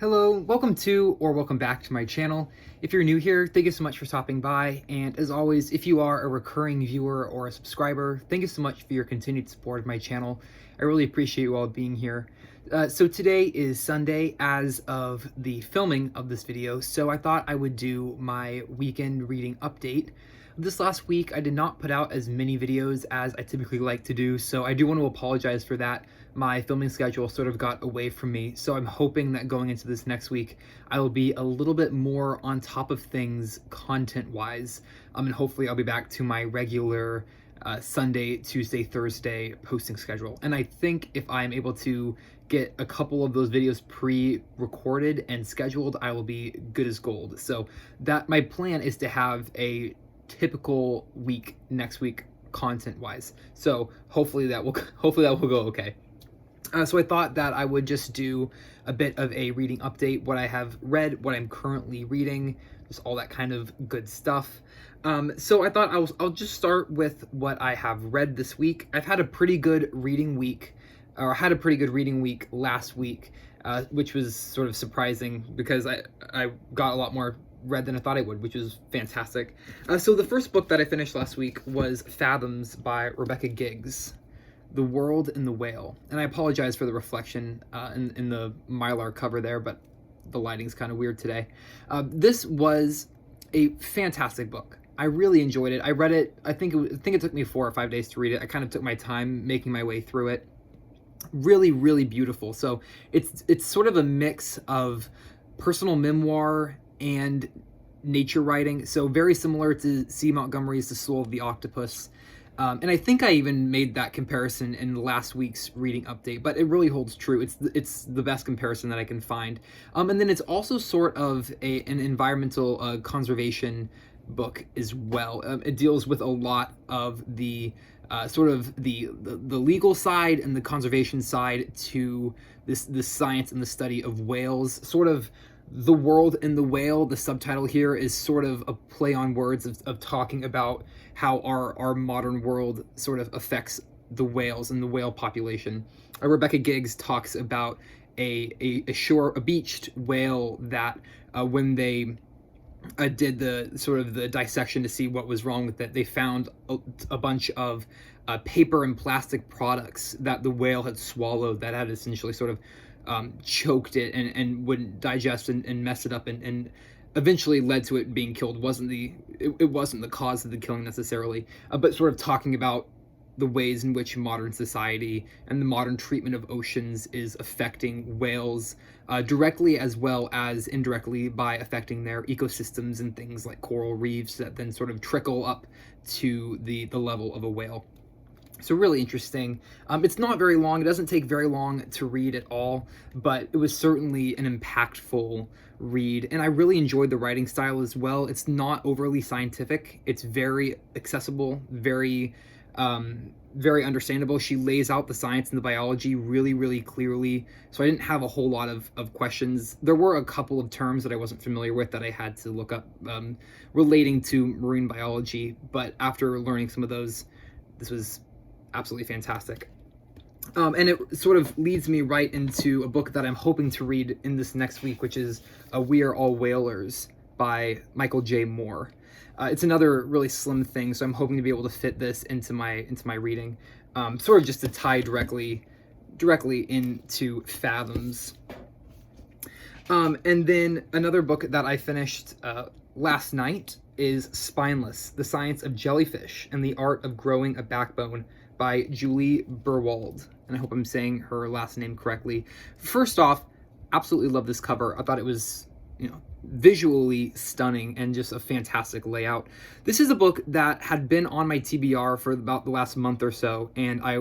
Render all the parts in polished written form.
Hello, welcome to or welcome back to my channel. If you're new here, thank you so much for stopping by. And as always, if you are a recurring viewer or a subscriber, thank you so much for your continued support of my channel. I really appreciate you all being here. So today is Sunday as of the filming of this video, so I thought I would do my weekend reading update. This last week, I did not put out as many videos as I typically like to do, so I do want to apologize for that. My filming schedule sort of got away from me, so I'm hoping that going into this next week, I will be a little bit more on top of things content-wise, and hopefully I'll be back to my regular Sunday, Tuesday, Thursday posting schedule. And I think if I'm able to get a couple of those videos pre-recorded and scheduled, I will be good as gold. So that my plan is to have a typical week next week content wise, so hopefully that will go okay. So I thought that I would just do a bit of a reading update, what I have read, what I'm currently reading, just all that kind of good stuff. So I thought I'll just start with what I have read this week. I've had a pretty good reading week, or had a pretty good reading week last week, which was sort of surprising because I got a lot more read than I thought I would, which was fantastic. So the first book that I finished last week was Fathoms by Rebecca Giggs, The World and the Whale. And I apologize for the reflection in the Mylar cover there, but the lighting's kind of weird today. This was a fantastic book. I really enjoyed it. I read it, I think it took me 4 or 5 days to read it. I kind of took my time making my way through it. Really, really beautiful. So it's sort of a mix of personal memoir and nature writing, so very similar to C. Montgomery's The Soul of the Octopus. And I think I even made that comparison in last week's reading update, but it really holds true. It's the best comparison that I can find. And then it's also sort of an environmental conservation book as well. It deals with a lot of the sort of the legal side and the conservation side to this science and the study of whales, sort of The World and the Whale. The subtitle here is sort of a play on words of talking about how our modern world sort of affects the whales and the whale population. Rebecca Giggs talks about a beached whale that when they did the sort of the dissection to see what was wrong with it, they found a bunch of paper and plastic products that the whale had swallowed that had essentially sort of choked it and wouldn't digest and mess it up and eventually led to it being killed. It wasn't the cause of the killing necessarily, but sort of talking about the ways in which modern society and the modern treatment of oceans is affecting whales directly as well as indirectly by affecting their ecosystems and things like coral reefs that then sort of trickle up to the level of a whale. So really interesting. It's not very long. It doesn't take very long to read at all, but it was certainly an impactful read. And I really enjoyed the writing style as well. It's not overly scientific. It's very accessible, very understandable. She lays out the science and the biology really, really clearly. So I didn't have a whole lot of questions. There were a couple of terms that I wasn't familiar with that I had to look up relating to marine biology. But after learning some of those, this was absolutely fantastic. And it sort of leads me right into a book that I'm hoping to read in this next week, which is We Are All Whalers by Michael J. Moore. It's another really slim thing, so I'm hoping to be able to fit this into my reading, sort of just to tie directly into Fathoms. And then another book that I finished last night is Spineless, The Science of Jellyfish and the Art of Growing a Backbone by Juli Berwald, and I hope I'm saying her last name correctly. First off, absolutely love this cover. I thought it was, visually stunning and just a fantastic layout. This is a book that had been on my TBR for about the last month or so, and I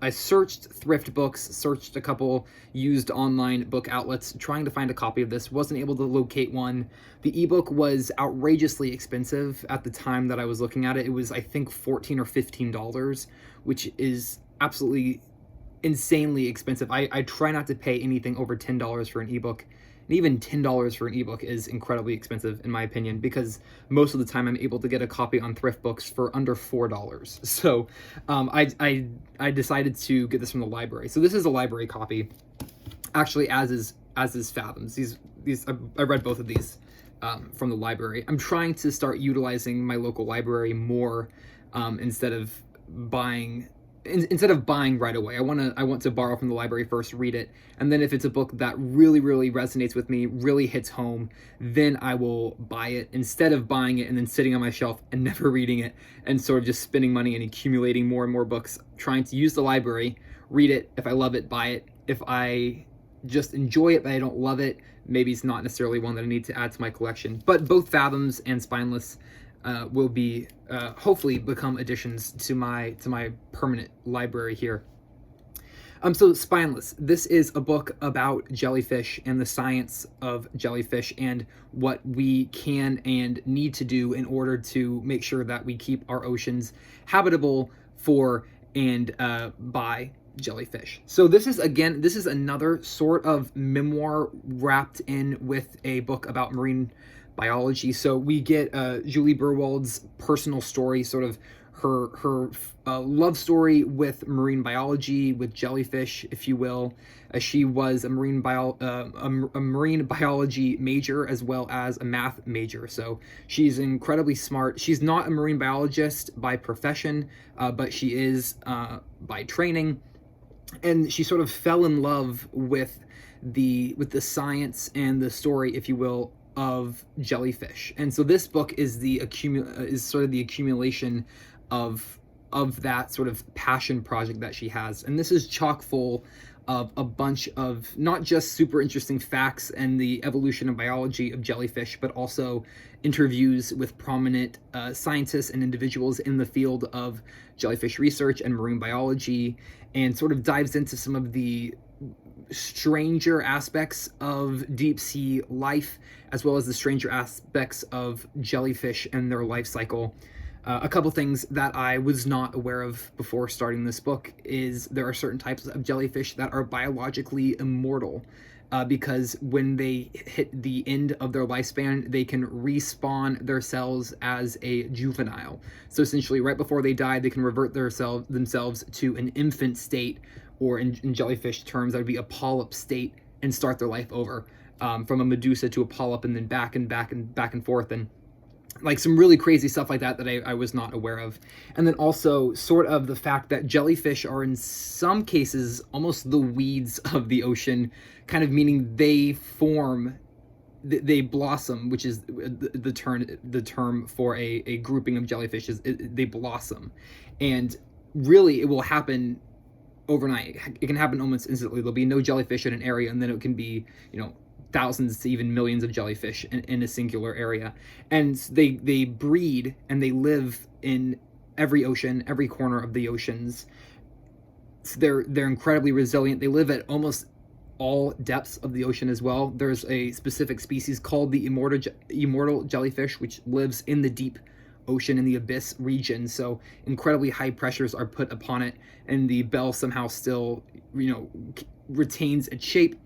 searched thrift books, searched a couple used online book outlets trying to find a copy of this, wasn't able to locate one. The ebook was outrageously expensive at the time that I was looking at it. It was, I think, $14 or $15, which is absolutely insanely expensive. I try not to pay anything over $10 for an ebook. And even $10 for an ebook is incredibly expensive, in my opinion, because most of the time I'm able to get a copy on thrift books for under $4. So I decided to get this from the library. So this is a library copy, actually, as is as is Fathoms. These I read both of these from the library. I'm trying to start utilizing my local library more instead of buying right away. I want to borrow from the library first, read it, and then if it's a book that really resonates with me, really hits home, then I will buy it instead of buying it and then sitting on my shelf and never reading it and sort of just spending money and accumulating more and more books. Trying to use the library, read it. If I love it, buy it. If I just enjoy it but I don't love it, maybe it's not necessarily one that I need to add to my collection. But both Fathoms and Spineless will be hopefully become additions to my permanent library here. So Spineless, this is a book about jellyfish and the science of jellyfish and what we can and need to do in order to make sure that we keep our oceans habitable for and by jellyfish. So this is another sort of memoir wrapped in with a book about marine biology. So we get Juli Berwald's personal story, sort of her love story with marine biology, with jellyfish, if you will. She was a marine biology major as well as a math major. So she's incredibly smart. She's not a marine biologist by profession, but she is by training. And she sort of fell in love with the science and the story, if you will, of jellyfish. And so this book is sort of the accumulation of that sort of passion project that she has. And this is chock full of a bunch of not just super interesting facts and the evolution and biology of jellyfish, but also interviews with prominent scientists and individuals in the field of jellyfish research and marine biology, and sort of dives into some of the stranger aspects of deep sea life, as well as the stranger aspects of jellyfish and their life cycle. A couple things that I was not aware of before starting this book is there are certain types of jellyfish that are biologically immortal because when they hit the end of their lifespan, they can respawn their cells as a juvenile. So essentially, right before they die, they can revert themselves to an infant state, or in jellyfish terms, that would be a polyp state, and start their life over from a medusa to a polyp, and then back and forth, and like some really crazy stuff like that I was not aware of. And then also sort of the fact that jellyfish are in some cases almost the weeds of the ocean, kind of meaning they blossom, which is the term for a grouping of jellyfish. They blossom, and really it will happen overnight. It can happen almost instantly. There'll be no jellyfish in an area, and then it can be, thousands to even millions of jellyfish in a singular area. And they breed and they live in every ocean, every corner of the oceans. So they're incredibly resilient. They live at almost all depths of the ocean as well. There's a specific species called the immortal jellyfish, which lives in the deep ocean, in the abyss region. So incredibly high pressures are put upon it, and the bell somehow still retains its shape.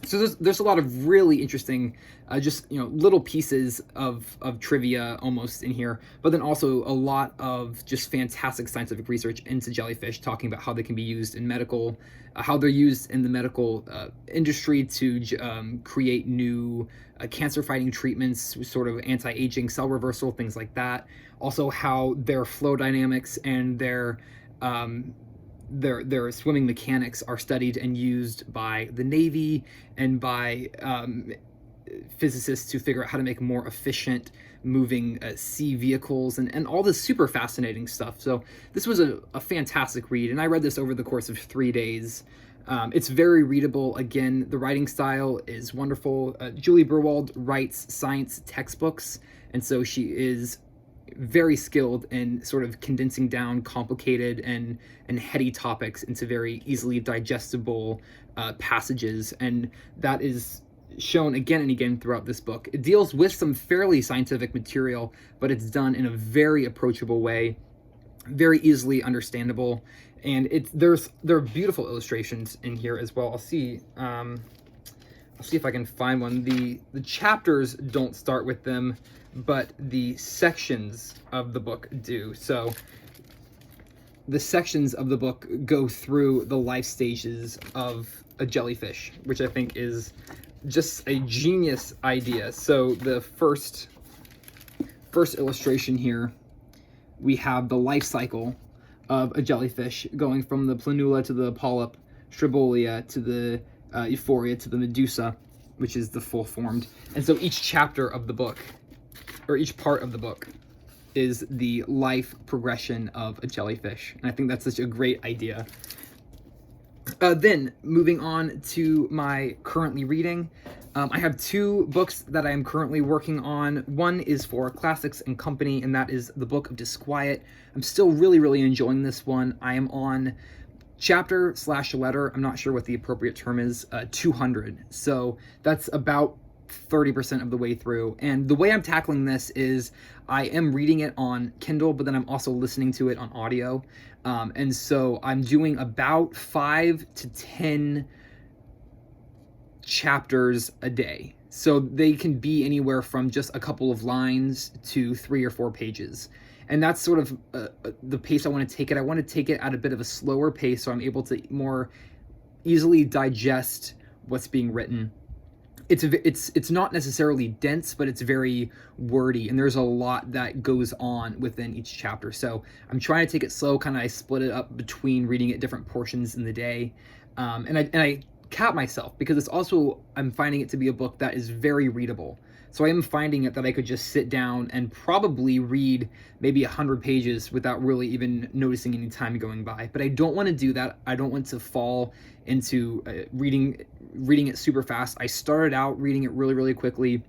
So there's a lot of really interesting little pieces of trivia almost in here, but then also a lot of just fantastic scientific research into jellyfish, talking about how they can be used in medical, how they're used in the medical industry to create new cancer-fighting treatments, sort of anti-aging, cell reversal, things like that. Also how their flow dynamics and their swimming mechanics are studied and used by the Navy and by physicists to figure out how to make more efficient moving sea vehicles and all this super fascinating stuff. So this was a fantastic read, and I read this over the course of 3 days. It's very readable. Again, the writing style is wonderful. Juli Berwald writes science textbooks, and so she is very skilled in sort of condensing down complicated and heady topics into very easily digestible passages, and that is shown again and again throughout this book. It deals with some fairly scientific material, but it's done in a very approachable way, very easily understandable, and there are beautiful illustrations in here as well. I'll see if I can find one. The chapters don't start with them, but the sections of the book do. So the sections of the book go through the life stages of a jellyfish, which I think is just a genius idea. So the first illustration here, we have the life cycle of a jellyfish going from the planula to the polyp, Strobolia to the Euphoria to the Medusa, which is the full formed. And so each chapter of the book, or each part of the book, is the life progression of a jellyfish. And I think that's such a great idea. Then moving on to my currently reading, I have 2 books that I am currently working on. One is for Classics and Company, and that is the book of Disquiet. I'm still really enjoying this one. I am on chapter/letter, I'm not sure what the appropriate term is, 200. So that's about 30% of the way through. And the way I'm tackling this is I am reading it on Kindle, but then I'm also listening to it on audio. And so I'm doing about 5 to 10 chapters a day. So they can be anywhere from just a couple of lines to 3 or 4 pages. And that's sort of the pace I want to take it. I want to take it at a bit of a slower pace so I'm able to more easily digest what's being written. It's not necessarily dense, but it's very wordy, and there's a lot that goes on within each chapter. So I'm trying to take it slow, kind of I split it up between reading at different portions in the day. And I cap myself because it's also, I'm finding it to be a book that is very readable. So I am finding it that I could just sit down and probably read maybe 100 pages without really even noticing any time going by. But I don't want to do that. I don't want to fall into reading it super fast. I started out reading it really quickly,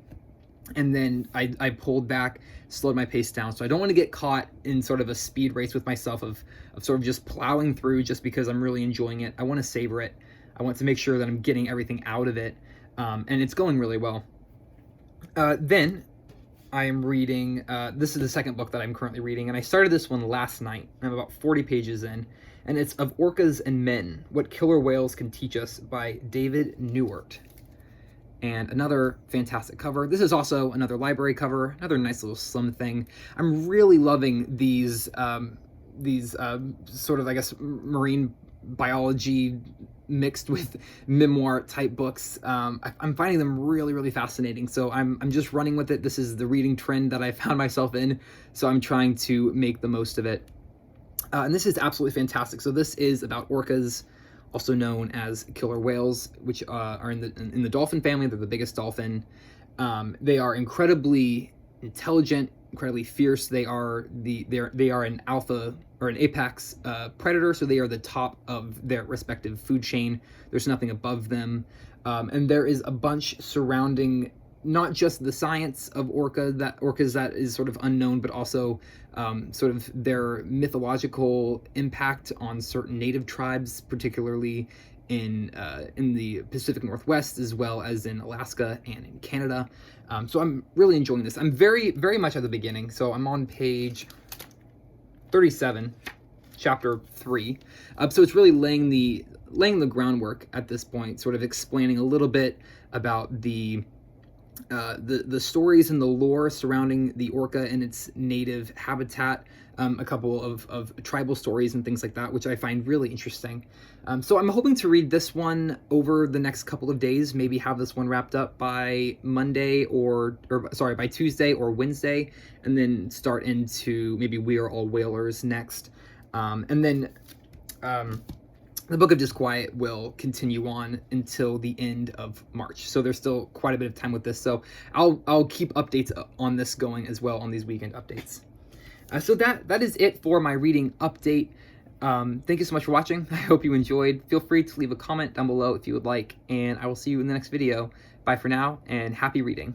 and then I pulled back, slowed my pace down. So I don't want to get caught in sort of a speed race with myself of sort of just plowing through just because I'm really enjoying it. I want to savor it. I want to make sure that I'm getting everything out of it, and it's going really well. Then I am reading, this is the second book that I'm currently reading, and I started this one last night. I'm about 40 pages in, and it's Of Orcas and Men, What Killer Whales Can Teach Us by David Neiwert. And another fantastic cover. This is also another library cover, another nice little slim thing. I'm really loving these sort of, I guess, marine biology mixed with memoir type books. I'm finding them really fascinating. So I'm just running with it. This is the reading trend that I found myself in. So I'm trying to make the most of it. And this is absolutely fantastic. So this is about orcas, also known as killer whales, which are in the dolphin family. They're the biggest dolphin. They are incredibly intelligent, incredibly fierce. They are an alpha or an apex predator, so they are the top of their respective food chain. There's nothing above them, and there is a bunch surrounding not just the science of orcas that is sort of unknown, but also sort of their mythological impact on certain native tribes, particularly in the Pacific Northwest, as well as in Alaska and in Canada. So I'm really enjoying this. I'm very much at the beginning, so I'm on page 37, chapter 3. So it's really laying the groundwork at this point, sort of explaining a little bit about the stories and the lore surrounding the orca and its native habitat, a couple of tribal stories and things like that, which I find really interesting. So I'm hoping to read this one over the next couple of days, maybe have this one wrapped up by Monday by Tuesday or Wednesday, and then start into maybe We Are All Whalers next. And then the Book of Disquiet will continue on until the end of March. So there's still quite a bit of time with this. So I'll keep updates on this going as well on these weekend updates. So that is it for my reading update. Thank you so much for watching. I hope you enjoyed. Feel free to leave a comment down below if you would like, and I will see you in the next video. Bye for now, and happy reading.